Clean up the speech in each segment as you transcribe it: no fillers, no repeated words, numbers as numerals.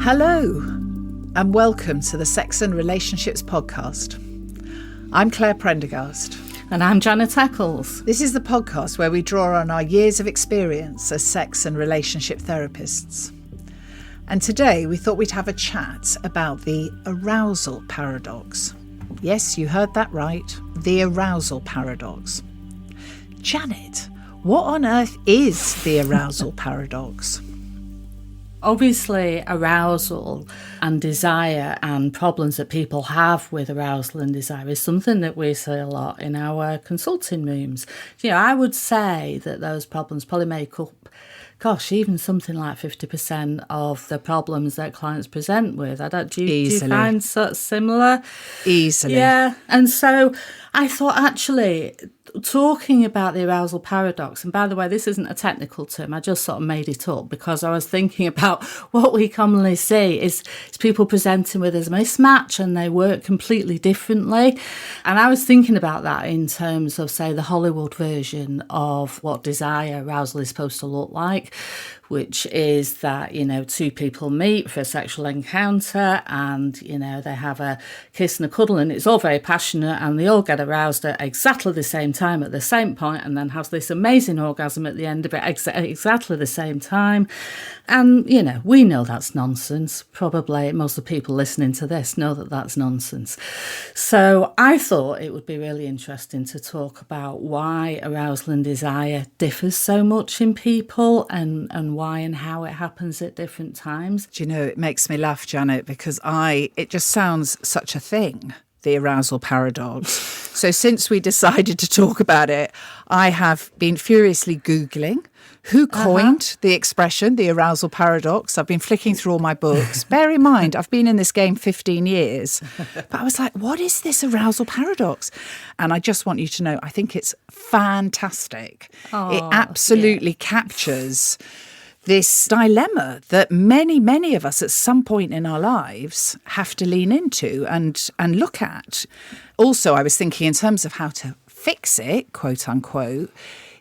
Hello, and welcome to the Sex and Relationships podcast. I'm Clare Prendergast. And I'm Janet Eccles. This is the podcast where we draw on our years of experience as sex and relationship therapists. And today we thought we'd have a chat about the arousal paradox. Yes, you heard that right, the arousal paradox. Janet, what on earth is the arousal paradox? Obviously, arousal and desire and problems that people have with arousal and desire is something that we see a lot in our consulting rooms. I would say that those problems probably make up, even something like 50% of the problems that clients present with. Do you find such similar? Easily. Yeah. And so I thought, actually, talking about the arousal paradox, and by the way, this isn't a technical term, I just sort of made it up because I was thinking about what we commonly see is people presenting with a mismatch and they work completely differently. And I was thinking about that in terms of, say, the Hollywood version of what desire arousal is supposed to look like, which is that, two people meet for a sexual encounter and, they have a kiss and a cuddle and it's all very passionate and they all get aroused at exactly the same time at the same point and then have this amazing orgasm at the end of it exactly the same time. And, we know that's nonsense. Probably most of the people listening to this know that that's nonsense. So I thought it would be really interesting to talk about why arousal and desire differs so much in people and why and how it happens at different times. Do you know, it makes me laugh, Janet, because it just sounds such a thing, the arousal paradox. So since we decided to talk about it, I have been furiously Googling who coined the expression, the arousal paradox. I've been flicking through all my books. Bear in mind, I've been in this game 15 years. But I was like, what is this arousal paradox? And I just want you to know, I think it's fantastic. It absolutely captures this dilemma that many, many of us at some point in our lives have to lean into and look at. Also, I was thinking in terms of how to fix it, quote unquote,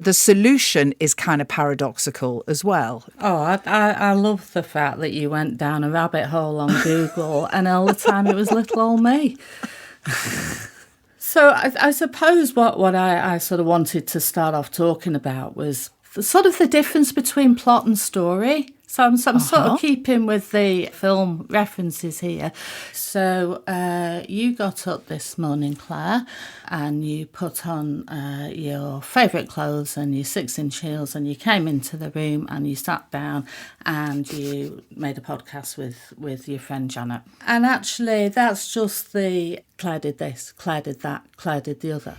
the solution is kind of paradoxical as well. I love the fact that you went down a rabbit hole on Google and all the time it was little old me. So I suppose what I sort of wanted to start off talking about was sort of the difference between plot and story. So I'm sort of keeping with the film references here. So you got up this morning, Claire, and you put on your favourite clothes and your 6-inch heels and you came into the room and you sat down and you made a podcast with your friend Janet. And actually that's just the Claire did this, Claire did that, Claire did the other.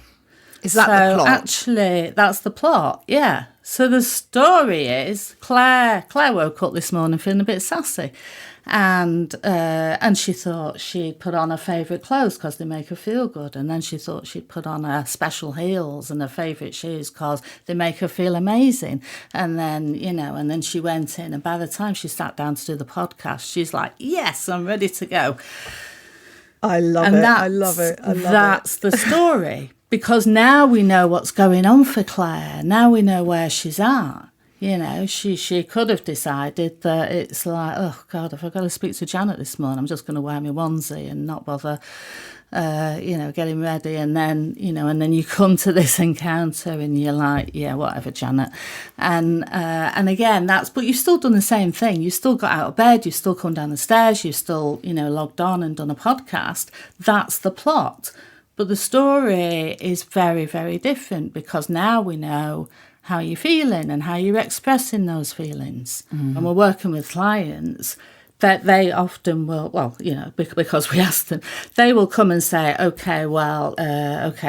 Is that the plot? Actually, that's the plot, yeah. So the story is Claire woke up this morning feeling a bit sassy and she thought she'd put on her favourite clothes because they make her feel good. And then she thought she'd put on her special heels and her favourite shoes because they make her feel amazing. And then, and then she went in and by the time she sat down to do the podcast, she's like, yes, I'm ready to go. I love it. That's the story. Because now we know what's going on for Claire. Now we know where she's at. She could have decided that it's like, oh, God, if I've got to speak to Janet this morning, I'm just going to wear my onesie and not bother, getting ready. And then, and then you come to this encounter and you're like, yeah, whatever, Janet. And again, but you've still done the same thing. You've still got out of bed. You've still come down the stairs. You've still, logged on and done a podcast. That's the plot. But the story is very, very different because now we know how you're feeling and how you're expressing those feelings. Mm. And we're working with clients that they often will, because we ask them, they will come and say,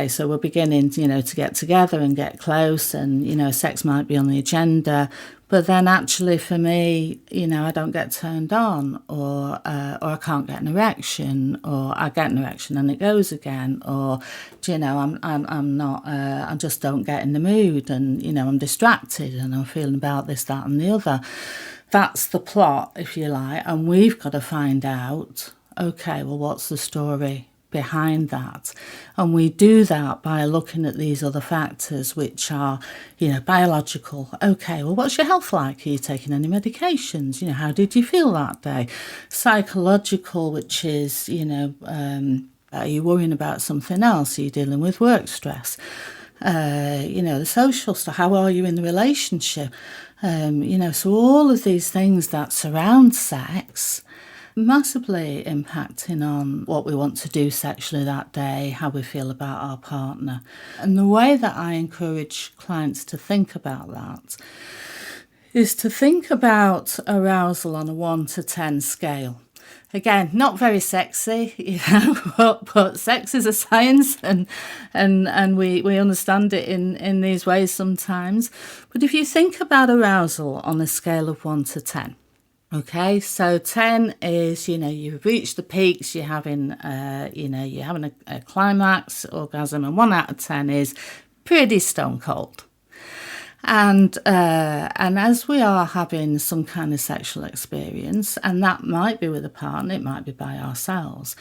so we're beginning, to get together and get close and, sex might be on the agenda. But then actually for me, I don't get turned on or I can't get an erection or I get an erection and it goes again or, I'm not, I just don't get in the mood and, I'm distracted and I'm feeling about this, that and the other. That's the plot, if you like, and we've got to find out, okay, well, what's the story behind that. And we do that by looking at these other factors, which are, biological. Okay, well, what's your health like? Are you taking any medications? How did you feel that day? Psychological, which is, are you worrying about something else? Are you dealing with work stress? The social stuff. How are you in the relationship? So all of these things that surround sex massively impacting on what we want to do sexually that day, how we feel about our partner. And the way that I encourage clients to think about that is to think about arousal on a 1 to 10 scale. Again, not very sexy, but sex is a science, and we understand it in these ways sometimes. But if you think about arousal on a scale of 1 to 10, okay, so 10 is, you've reached the peaks, you're having a climax orgasm, and 1 out of 10 is pretty stone cold. And as we are having some kind of sexual experience, and that might be with a partner, it might be by ourselves,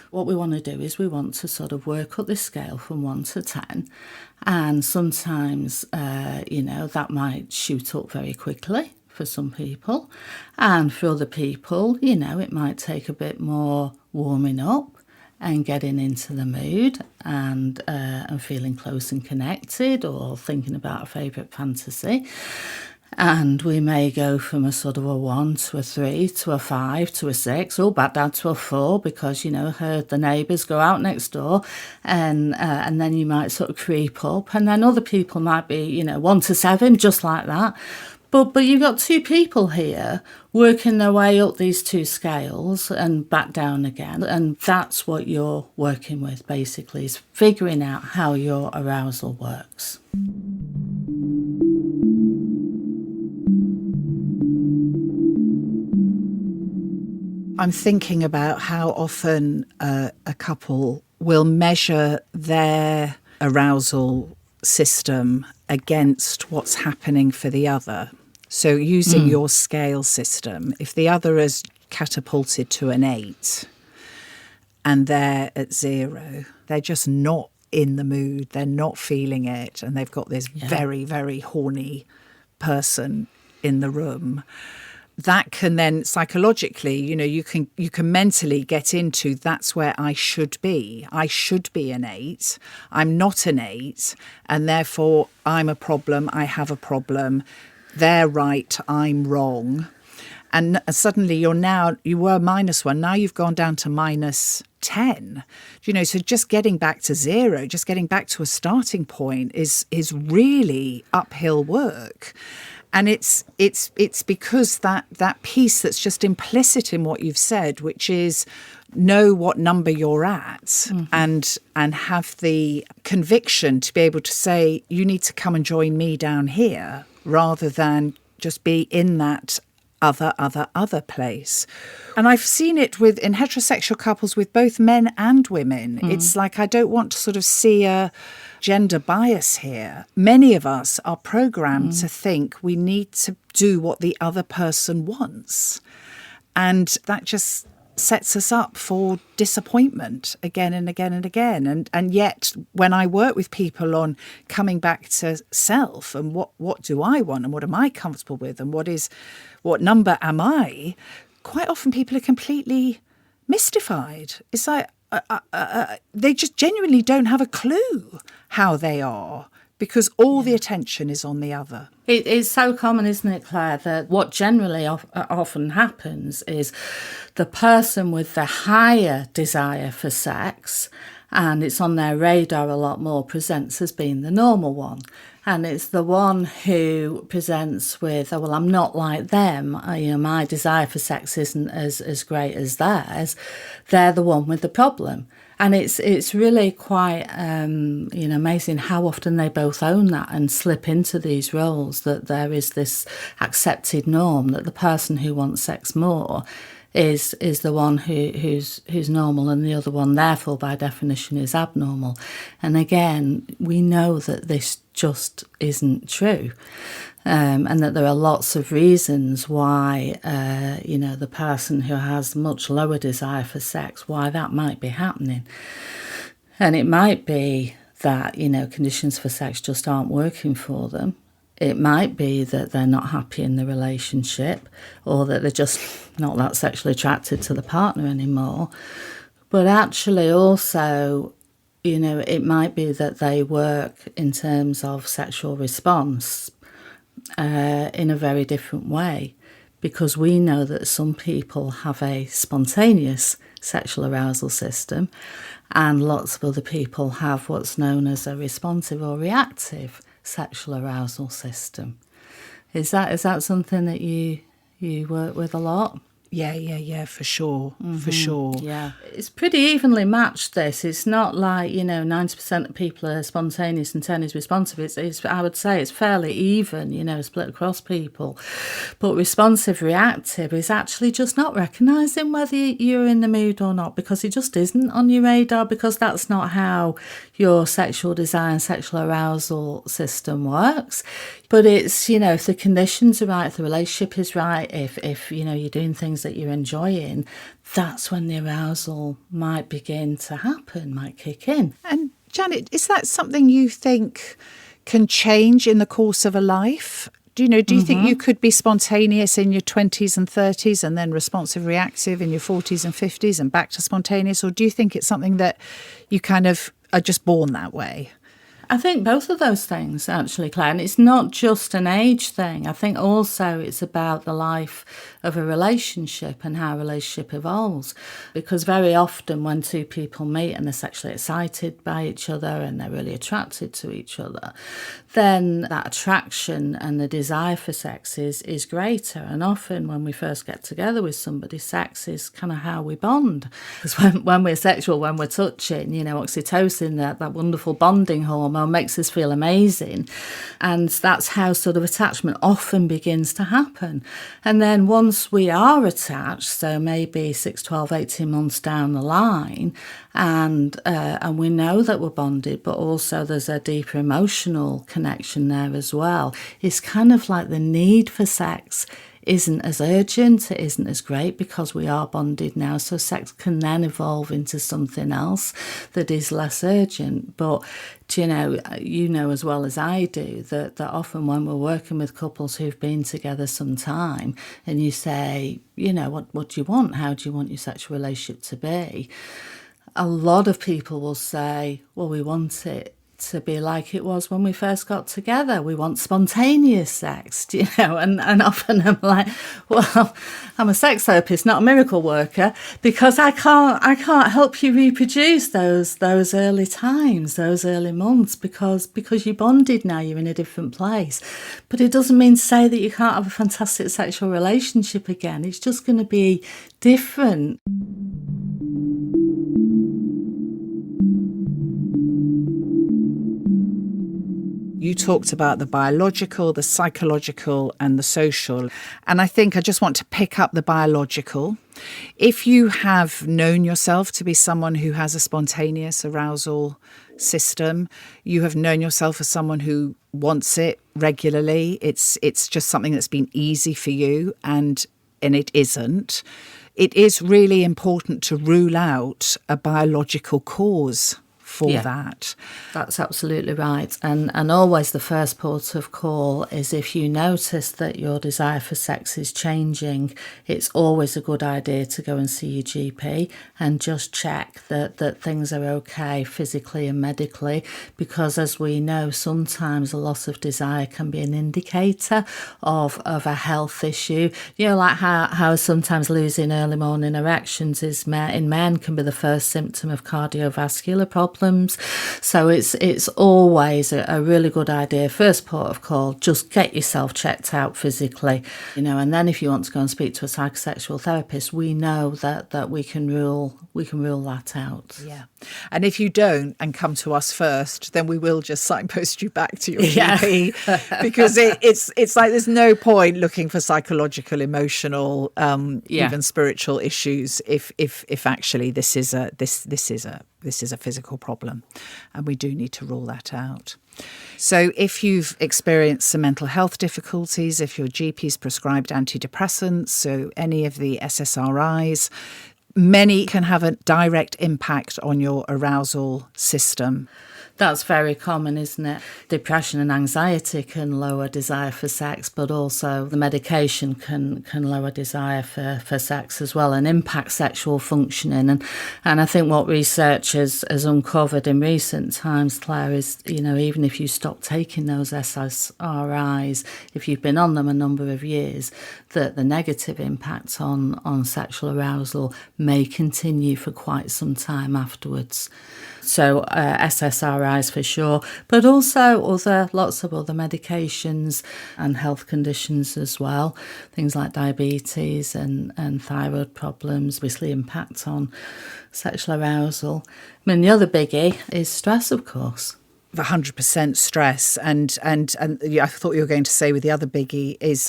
what we want to do is we want to sort of work up this scale from 1 to 10. And sometimes, that might shoot up very quickly for some people. And for other people, it might take a bit more warming up and getting into the mood and feeling close and connected, or thinking about a favourite fantasy. And we may go from a sort of a 1 to a 3 to a 5 to a 6, or back down to a 4 because, heard the neighbours go out next door, and then you might sort of creep up. And then other people might be, 1 to 7, just like that. But you've got two people here working their way up these two scales and back down again. And that's what you're working with, basically, is figuring out how your arousal works. I'm thinking about how often a couple will measure their arousal system against what's happening for the other. So using your scale system, if the other is catapulted to an 8 and they're at 0, they're just not in the mood, they're not feeling it, and they've got this very, very horny person in the room. That can then psychologically, you can mentally get into, that's where I should be. I should be an 8. I'm not an 8, and therefore I'm a problem. I have a problem. They're right. I'm wrong. And suddenly you were -1. Now you've gone down to -10. So just getting back to 0, just getting back to a starting point is really uphill work. And it's because that piece that's just implicit in what you've said, which is know what number you're at, and have the conviction to be able to say, you need to come and join me down here, rather than just be in that other place. And I've seen it in heterosexual couples with both men and women. It's like, I don't want to sort of see a gender bias here. Many of us are programmed to think we need to do what the other person wants. And that just sets us up for disappointment again and again and again. And yet, when I work with people on coming back to self and what do I want and what am I comfortable with and what number am I, quite often people are completely mystified. It's like they just genuinely don't have a clue how they are, because all the attention is on the other. It is so common, isn't it, Claire, that what generally often happens is the person with the higher desire for sex, and it's on their radar a lot more, presents as being the normal one. And it's the one who presents with, oh, well, I'm not like them. My desire for sex isn't as great as theirs. They're the one with the problem. And it's really quite amazing how often they both own that and slip into these roles, that there is this accepted norm that the person who wants sex more is the one who's normal, and the other one, therefore, by definition, is abnormal. And again, we know that this just isn't true. And that there are lots of reasons why, the person who has much lower desire for sex, why that might be happening. And it might be that, conditions for sex just aren't working for them. It might be that they're not happy in the relationship, or that they're just not that sexually attracted to the partner anymore. But actually also, it might be that they work in terms of sexual response in a very different way, because we know that some people have a spontaneous sexual arousal system and lots of other people have what's known as a responsive or reactive sexual arousal system. Is that something that you work with a lot? Yeah, for sure, for sure. Yeah, it's pretty evenly matched, this. It's not like, 90% of people are spontaneous and 10 is responsive. It's I would say it's fairly even, split across people. But responsive reactive is actually just not recognising whether you're in the mood or not, because it just isn't on your radar, because that's not how your sexual desire and sexual arousal system works. But it's, if the conditions are right, if the relationship is right, if you're doing things that you're enjoying, that's when the arousal might begin to happen, might kick in. And Janet, is that something you think can change in the course of a life? Do you think you could be spontaneous in your 20s and 30s and then responsive reactive in your 40s and 50s and back to spontaneous? Or do you think it's something that you kind of are just born that way? I think both of those things, actually, Claire. And it's not just an age thing. I think also it's about the life of a relationship and how a relationship evolves. Because very often when two people meet and they're sexually excited by each other and they're really attracted to each other, then that attraction and the desire for sex is greater. And often when we first get together with somebody, sex is kind of how we bond. Because when we're sexual, when we're touching, oxytocin, that wonderful bonding hormone, makes us feel amazing. And that's how sort of attachment often begins to happen. And then once we are attached, so maybe 6, 12, 18 months down the line, and we know that we're bonded, but also there's a deeper emotional connection there as well. It's kind of like the need for sex isn't as urgent, it isn't as great, because we are bonded now. So sex can then evolve into something else that is less urgent. But you know as well as I do that often when we're working with couples who've been together some time, and you say, what do you want? How do you want your sexual relationship to be? A lot of people will say, well, we want it to be like it was when we first got together. We want spontaneous sex, and often I'm like, well, I'm a sex therapist, not a miracle worker, because I can't help you reproduce those early times, those early months, because you're bonded now, you're in a different place. But it doesn't mean to say that you can't have a fantastic sexual relationship again. It's just going to be different. You talked about the biological, the psychological and the social. And I think I just want to pick up the biological. If you have known yourself to be someone who has a spontaneous arousal system, you have known yourself as someone who wants it regularly, it's just something that's been easy for you, and it isn't. It is really important to rule out a biological cause for that. That's absolutely right. And always the first port of call is if you notice that your desire for sex is changing, it's always a good idea to go and see your GP and just check that things are okay physically and medically, because as we know, sometimes a loss of desire can be an indicator of a health issue. Like how sometimes losing early morning erections in men can be the first symptom of cardiovascular problems. So it's always a really good idea. First port of call, just get yourself checked out physically, and then if you want to go and speak to a psychosexual therapist, we know that we can rule that out. Yeah. And if you don't and come to us first, then we will just signpost you back to your GP, because it's like there's no point looking for psychological, emotional, even spiritual issues if actually this is a this is a physical problem, and we do need to rule that out. So if you've experienced some mental health difficulties, if your GP's prescribed antidepressants, so any of the SSRIs, many can have a direct impact on your arousal system. That's very common, isn't it? Depression and anxiety can lower desire for sex, but also the medication can lower desire for sex as well and impact sexual functioning. And I think what research has uncovered in recent times, Claire, is, even if you stop taking those SSRIs, if you've been on them a number of years, that the negative impact on sexual arousal may continue for quite some time afterwards. So SSRIs for sure, but also lots of other medications and health conditions as well. Things like diabetes and thyroid problems obviously impact on sexual arousal. I mean, the other biggie is stress, of course. 100% stress, and I thought you were going to say with the other biggie is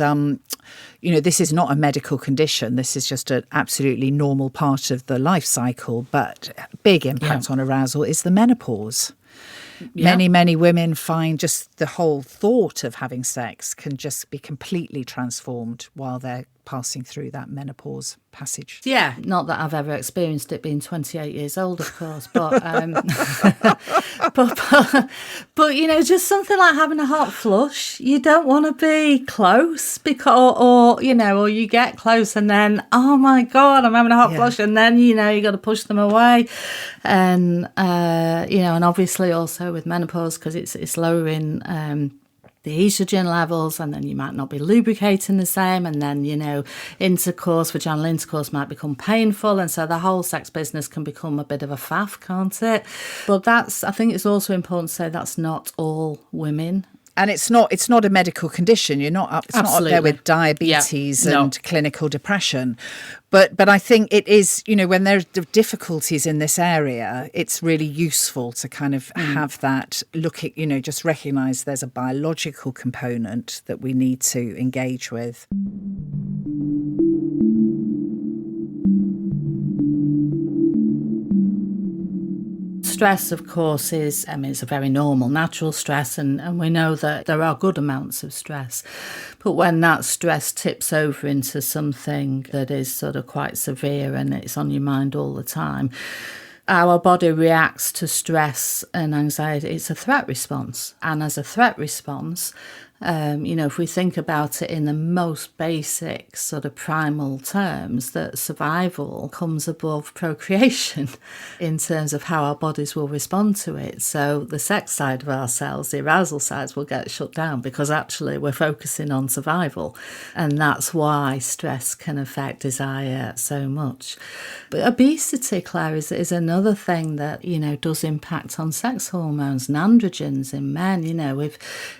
this is not a medical condition. This is just an absolutely normal part of the life cycle, but big impact on arousal is the menopause. Yeah. Many women find just the whole thought of having sex can just be completely transformed while they're passing through that menopause passage. Yeah, not that I've ever experienced it being 28 years old, of course, but but just something like having a hot flush, you don't want to be close because or you get close and then, oh my God, I'm having a hot flush, and then you got to push them away, and and obviously also with menopause, because it's lowering the estrogen levels, and then you might not be lubricating the same, and then vaginal intercourse might become painful, and so the whole sex business can become a bit of a faff, can't it? But I think it's also important to say that's not all women. And it's not a medical condition. It's not up there with diabetes and clinical depression. But I think it is, when there's difficulties in this area, it's really useful to kind of have that look at, just recognise there's a biological component that we need to engage with. Stress, of course, it's a very normal, natural stress, and we know that there are good amounts of stress. But when that stress tips over into something that is sort of quite severe and it's on your mind all the time, our body reacts to stress and anxiety. It's a threat response. And as a threat response, if we think about it in the most basic sort of primal terms, that survival comes above procreation in terms of how our bodies will respond to it. So the sex side of ourselves, the arousal sides, will get shut down because actually we're focusing on survival. And that's why stress can affect desire so much. But obesity, Claire, is another thing that, does impact on sex hormones and androgens in men.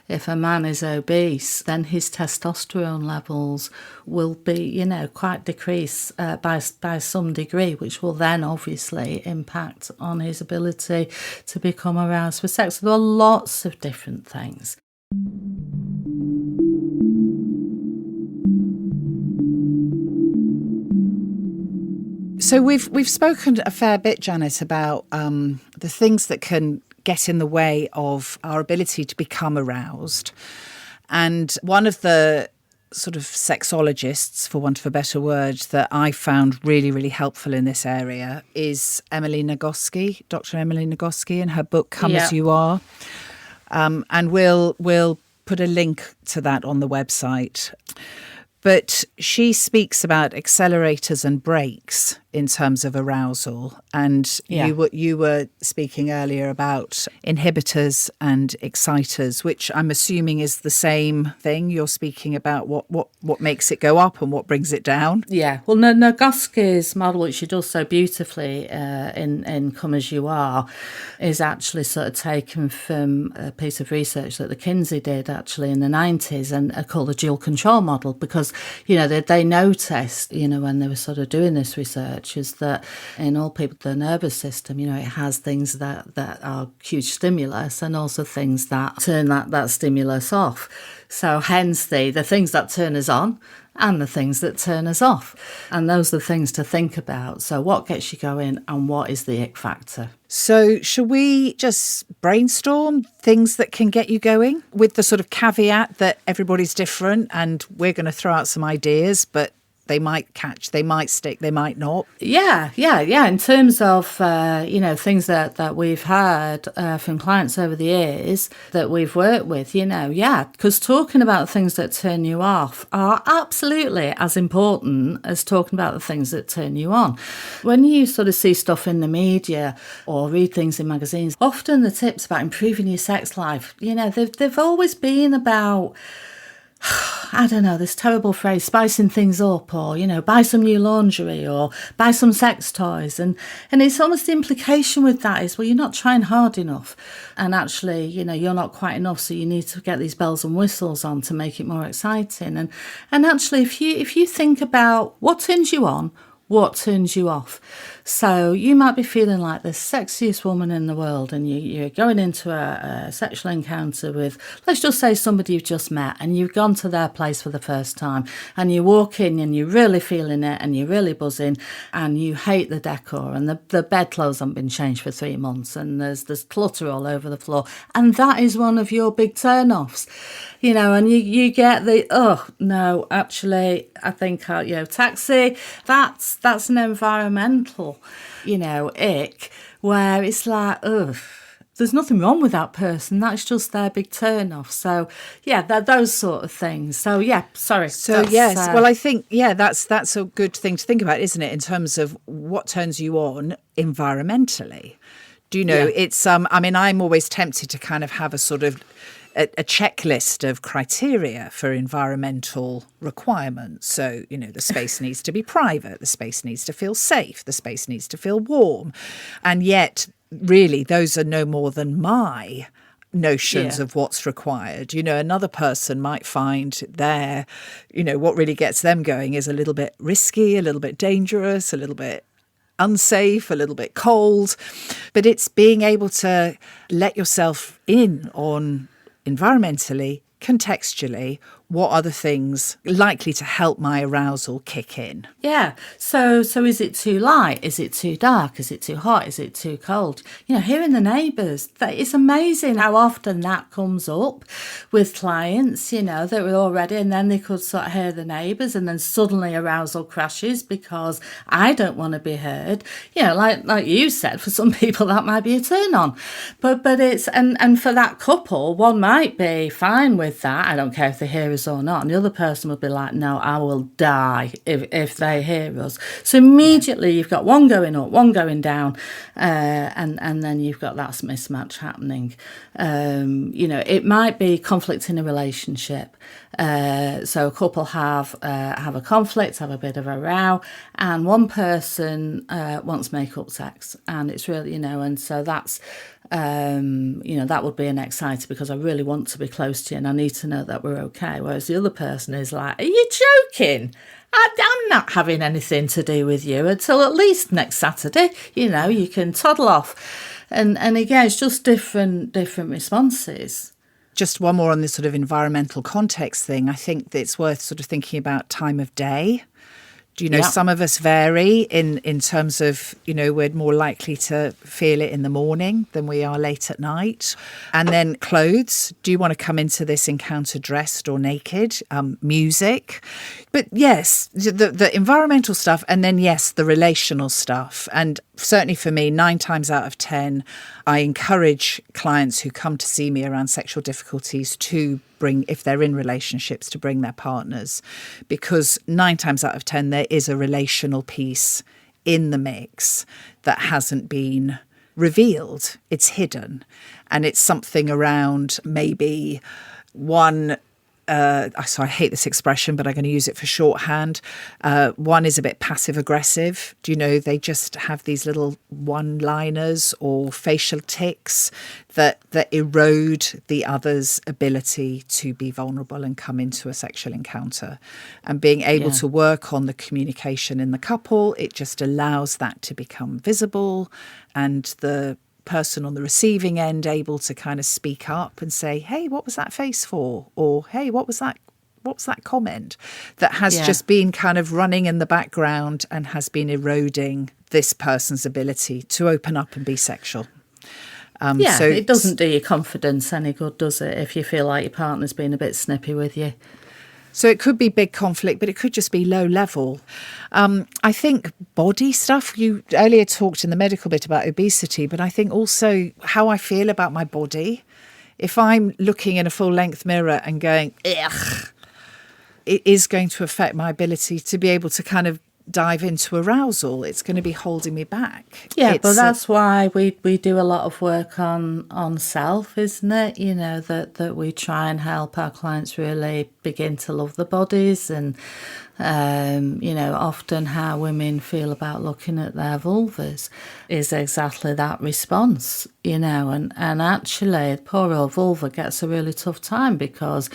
If a man is obese, then his testosterone levels will be, quite decreased by some degree, which will then obviously impact on his ability to become aroused for sex. So there are lots of different things. So we've spoken a fair bit, Janet, about the things that can get in the way of our ability to become aroused. And one of the sort of sexologists, for want of a better word, that I found really, really helpful in this area is Dr. Emily Nagoski, in her book Come As You Are. And we'll put a link to that on the website. But she speaks about accelerators and brakes in terms of arousal. And you were speaking earlier about inhibitors and exciters, which I'm assuming is the same thing. You're speaking about what makes it go up and what brings it down. Yeah. Well, Nagoski's model, which she does so beautifully in Come As You Are, is actually sort of taken from a piece of research that the Kinsey did actually in the 90s and called the dual control model, because, they noticed, when they were sort of doing this research, research is that in all people, the nervous system, it has things that are huge stimulus and also things that turn that stimulus off. So hence the things that turn us on and the things that turn us off. And those are the things to think about. So what gets you going and what is the ick factor? So should we just brainstorm things that can get you going with the sort of caveat that everybody's different and we're going to throw out some ideas, but they might catch, they might stick, they might not. Yeah. In terms of, things that we've heard from clients over the years that we've worked with, because talking about things that turn you off are absolutely as important as talking about the things that turn you on. When you sort of see stuff in the media or read things in magazines, often the tips about improving your sex life, they've always been about, I don't know, this terrible phrase, spicing things up, or, buy some new lingerie or buy some sex toys. And it's almost the implication with that is, well, you're not trying hard enough. And actually, you're not quite enough. So you need to get these bells and whistles on to make it more exciting. And actually, if you think about what turns you on, what turns you off. So you might be feeling like the sexiest woman in the world and you're going into a sexual encounter with, let's just say, somebody you've just met and you've gone to their place for the first time and you walk in and you're really feeling it and you're really buzzing and you hate the decor and the bedclothes haven't been changed for 3 months and there's clutter all over the floor, and that is one of your big turn-offs. And you get the, oh, no, actually, I think, taxi, that's an environmental, ick, where it's like, ugh, there's nothing wrong with that person. That's just their big turn-off. So, those sort of things. So, sorry. So, yes, well, I think, that's a good thing to think about, isn't it, in terms of what turns you on environmentally. Do you know, it's, I'm always tempted to kind of have a sort of a checklist of criteria for environmental requirements. So, the space needs to be private, the space needs to feel safe, the space needs to feel warm. And yet, really, those are no more than my notions of what's required. Another person might find what really gets them going is a little bit risky, a little bit dangerous, a little bit unsafe, a little bit cold. But it's being able to let yourself in on environmentally, contextually, what are the things likely to help my arousal kick in? Yeah. So is it too light? Is it too dark? Is it too hot? Is it too cold? Hearing the neighbours, it's amazing how often that comes up with clients, that were already, and then they could sort of hear the neighbours and then suddenly arousal crashes because I don't want to be heard. Like you said, for some people that might be a turn on. But it's, and for that couple, one might be fine with that. I don't care if they hear us or not, and the other person would be like, no, I will die if they hear us. So immediately you've got one going up, one going down, and then you've got that mismatch happening. It might be conflict in a relationship. So a couple have a conflict, have a bit of a row, and one person wants make-up sex, and it's really, and so that's that would be an exciter because I really want to be close to you and I need to know that we're okay. Whereas the other person is like, are you joking? I'm not having anything to do with you until at least next Saturday. You can toddle off. And again, it's just different responses. Just one more on this sort of environmental context thing. I think that it's worth sort of thinking about time of day. Some of us vary in terms of, we're more likely to feel it in the morning than we are late at night. And then clothes. Do you want to come into this encounter dressed or naked? Music. But yes, the environmental stuff. And then, yes, the relational stuff. And certainly for me, 9 times out of 10, I encourage clients who come to see me around sexual difficulties to bring, if they're in relationships, to bring their partners, because 9 times out of 10, there is a relational piece in the mix that hasn't been revealed. It's hidden. And it's something around maybe one so I hate this expression, but I'm going to use it for shorthand. One is a bit passive aggressive. They just have these little one-liners or facial tics that erode the other's ability to be vulnerable and come into a sexual encounter. And being able to work on the communication in the couple, it just allows that to become visible, and the person on the receiving end able to kind of speak up and say, hey, what was that face for? Or, hey, what was that comment that has just been kind of running in the background and has been eroding this person's ability to open up and be sexual. So it doesn't do your confidence any good, does it, if you feel like your partner's been a bit snippy with you? So it could be big conflict, but it could just be low level. I think body stuff, you earlier talked in the medical bit about obesity, but I think also how I feel about my body. If I'm looking in a full length mirror and going, ugh, it is going to affect my ability to be able to kind of dive into arousal. It's going to be holding me back. Yeah, but that's why we do a lot of work on self, isn't it? That we try and help our clients really begin to love the bodies, and often how women feel about looking at their vulvas is exactly that response, and actually poor old vulva gets a really tough time because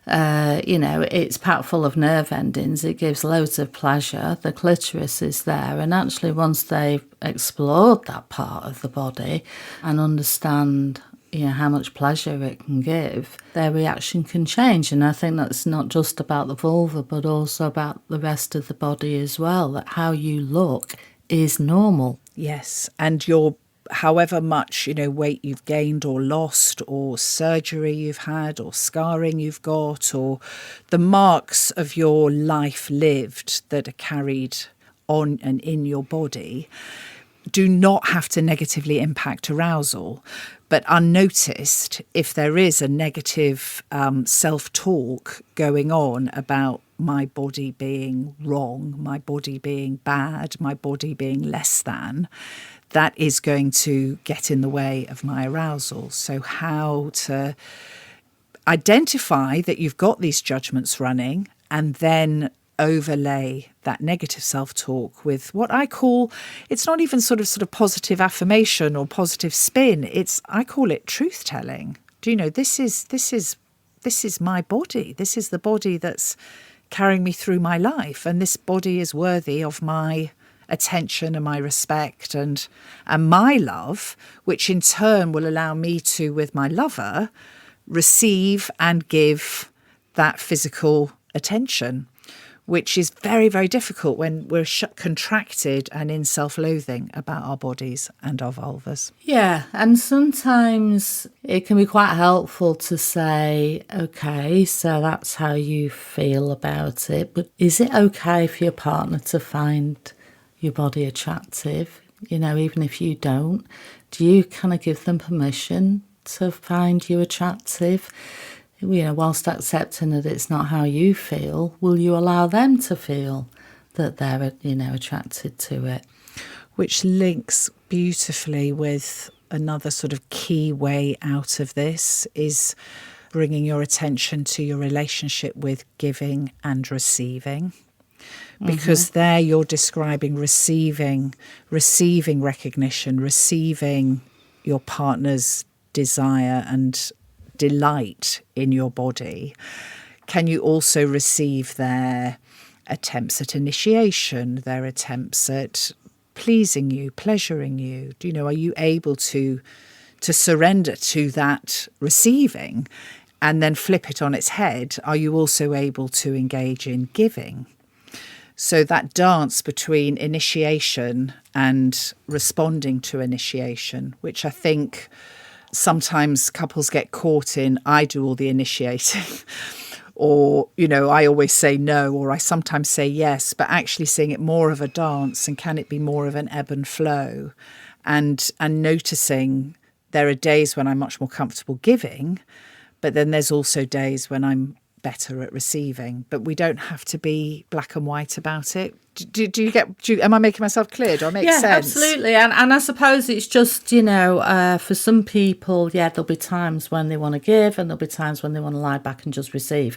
it's packed full of nerve endings. It gives loads of pleasure. The clitoris is there. And actually, once they've explored that part of the body and understand, how much pleasure it can give, their reaction can change. And I think that's not just about the vulva, but also about the rest of the body as well, that how you look is normal. Yes. And however much, weight you've gained or lost, or surgery you've had, or scarring you've got, or the marks of your life lived that are carried on and in your body, do not have to negatively impact arousal. But unnoticed, if there is a negative self-talk going on about my body being wrong, my body being bad, my body being less than, that is going to get in the way of my arousal. So how to identify that you've got these judgments running, and then overlay that negative self-talk with what I call, it's not even sort of positive affirmation or positive spin. I call it truth telling. This is my body. This is the body that's carrying me through my life, and this body is worthy of my attention and my respect and my love, which in turn will allow me to, with my lover, receive and give that physical attention, which is very, very difficult when we're contracted and in self-loathing about our bodies and our vulvas. Yeah, and sometimes it can be quite helpful to say, okay, so that's how you feel about it, but is it okay for your partner to find your body attractive? Even if you don't, do you kind of give them permission to find you attractive? Whilst accepting that it's not how you feel, will you allow them to feel that they're, attracted to it? Which links beautifully with another sort of key way out of this is bringing your attention to your relationship with giving and receiving. Because there you're describing receiving recognition, receiving your partner's desire and delight in your body. Can you also receive their attempts at initiation, their attempts at pleasing you, pleasuring you? Are you able to surrender to that receiving and then flip it on its head? Are you also able to engage in giving? So that dance between initiation and responding to initiation, which I think sometimes couples get caught in, I do all the initiating, or, I always say no, or I sometimes say yes, but actually seeing it more of a dance, and can it be more of an ebb and flow, and noticing there are days when I'm much more comfortable giving, but then there's also days when I'm better at receiving, but we don't have to be black and white about it. Am I making myself clear? Do I make sense? Yeah, absolutely. And I suppose it's just, for some people, there'll be times when they want to give and there'll be times when they want to lie back and just receive.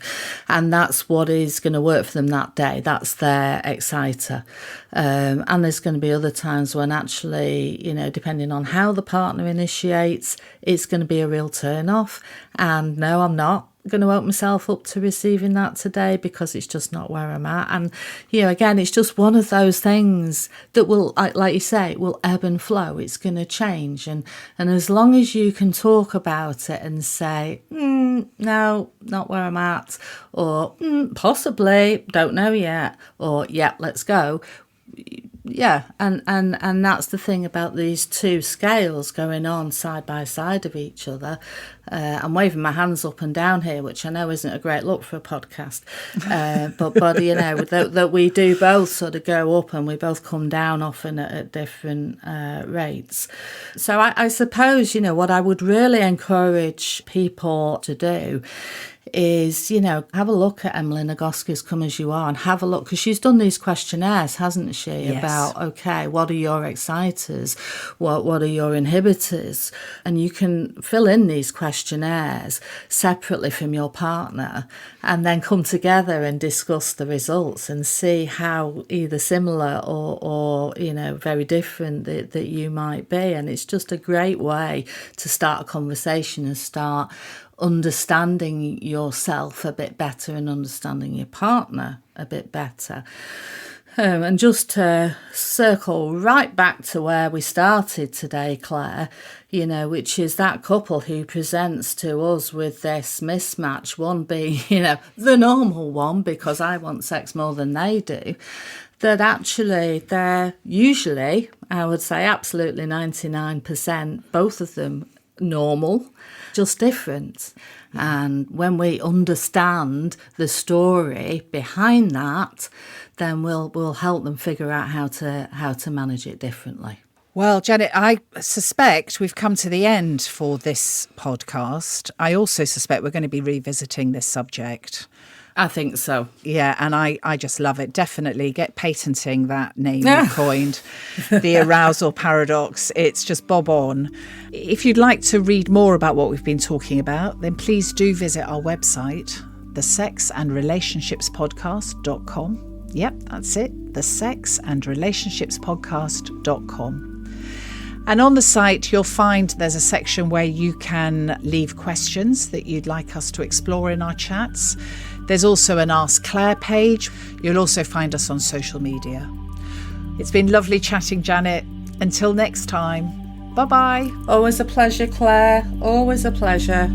And that's what is going to work for them that day. That's their exciter. And there's going to be other times when actually, depending on how the partner initiates, it's going to be a real turn off. And no, I'm not going to open myself up to receiving that today because it's just not where I'm at. And again, it's just one of those things that will, like you say, will ebb and flow. It's going to change, and as long as you can talk about it and say no, not where I'm at, or possibly, don't know yet, or let's go. And that's the thing about these two scales going on side by side of each other. I'm waving my hands up and down here, which I know isn't a great look for a podcast, but that we do both sort of go up and we both come down often at different rates. So I suppose, what I would really encourage people to do is, have a look at Emily Nagoski's Come As You Are and have a look, because she's done these questionnaires, hasn't she, yes, about, okay, what are your exciters, what are your inhibitors, and you can fill in these questionnaires separately from your partner and then come together and discuss the results and see how either similar or very different that you might be. And it's just a great way to start a conversation and start understanding yourself a bit better and understanding your partner a bit better. And just to circle right back to where we started today, Claire, which is that couple who presents to us with this mismatch, one being, the normal one, because I want sex more than they do, that actually they're usually, I would say absolutely 99%, both of them normal, just different. And when we understand the story behind that, then we'll help them figure out how to manage it differently. Well, Janet, I suspect we've come to the end for this podcast. I also suspect we're going to be revisiting this subject. I think so. Yeah, and I just love it. Definitely get patenting that name you coined, the arousal paradox. It's just bob on. If you'd like to read more about what we've been talking about, then please do visit our website, thesexandrelationshipspodcast.com. Yep, that's it, thesexandrelationshipspodcast.com. And on the site, you'll find there's a section where you can leave questions that you'd like us to explore in our chats. There's also an Ask Clare page. You'll also find us on social media. It's been lovely chatting, Janet. Until next time, bye-bye. Always a pleasure, Claire. Always a pleasure.